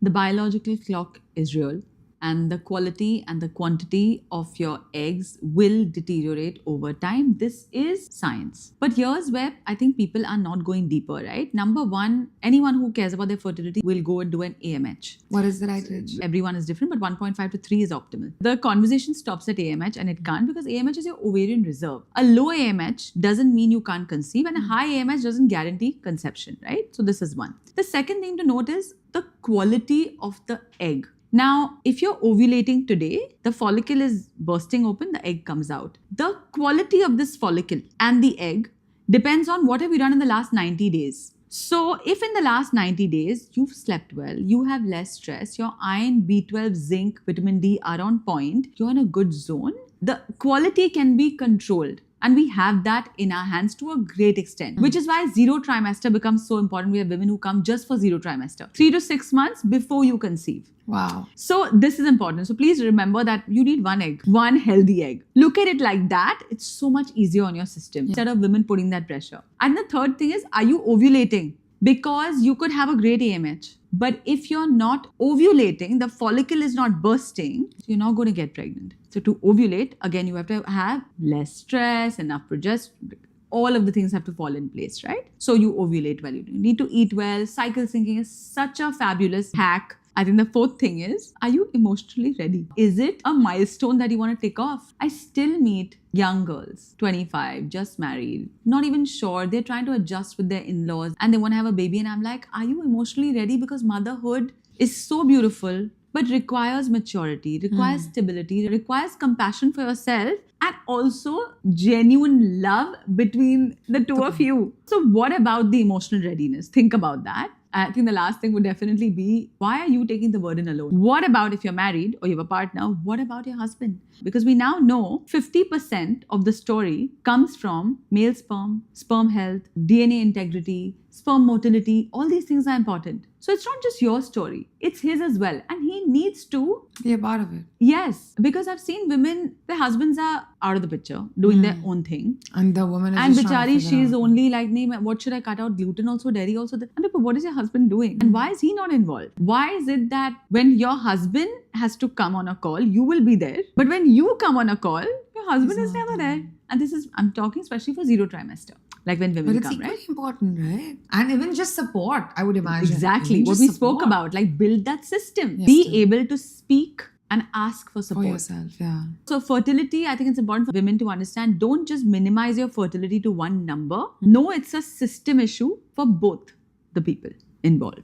The biological clock is real, and the quality and the quantity of your eggs will deteriorate over time. This is science. But here's where I think people are not going deeper, right? Number one, anyone who cares about their fertility will go and do an AMH. What is the right age? Everyone is different, but 1.5 to 3 is optimal. The conversation stops at AMH, and it can't, because AMH is your ovarian reserve. A low AMH doesn't mean you can't conceive, and a high AMH doesn't guarantee conception, right? So this is one. The second thing to note is the quality of the egg. Now, if you're ovulating today, the follicle is bursting open, the egg comes out. The quality of this follicle and the egg depends on what have you done in the last 90 days. So, if in the last 90 days you've slept well, you have less stress, your iron, B12, zinc, vitamin D are on point, you're in a good zone, the quality can be controlled. And we have that in our hands to a great extent, which is why 0 trimester becomes so important. We have women who come just for 0 trimester, 3 to 6 months before you conceive. Wow. So this is important. So please remember that you need one egg, one healthy egg. Look at it like that. It's so much easier on your system instead of women putting that pressure. And the third thing is, are you ovulating? Because you could have a great AMH. But if you're not ovulating, the follicle is not bursting, you're not going to get pregnant. So to ovulate, again, you have to have less stress, enough progesterone. All of the things have to fall in place, right? So you ovulate well. You need to eat well. Cycle syncing is such a fabulous hack. I think the fourth thing is, are you emotionally ready? Is it a milestone that you want to tick off? I still meet young girls, 25, just married, not even sure. They're trying to adjust with their in-laws and they want to have a baby. And I'm like, are you emotionally ready? Because motherhood is so beautiful, but requires maturity, requires stability, requires compassion for yourself, and also genuine love between the two of you. So what about the emotional readiness? Think about that. I think the last thing would definitely be, why are you taking the burden alone? What about if you're married or you have a partner? What about your husband? Because we now know 50% of the story comes from male sperm, sperm health, DNA integrity, sperm motility. All these things are important. So it's not just your story, it's his as well. And he needs to be a part of it. Yes, because I've seen women, their husbands are out of the picture, doing their own thing. And the woman is and just trying to bichari, figure she's out. only like, what should I cut out? Gluten also, dairy also. And but what is your husband doing? And why is he not involved? Why is it that when your husband has to come on a call, you will be there? But when you come on a call, your husband is never there. And this is, I'm talking especially for 0 trimester. Like when women But it's come, equally right? important, right? And even just support, I would imagine. Exactly. Even What just we spoke support about, like build that system. Yes, Be yes. able to speak and ask for For support. yourself, yeah. So fertility, I think it's important for women to understand, don't just minimize your fertility to one number. No, it's a system issue for both the people involved.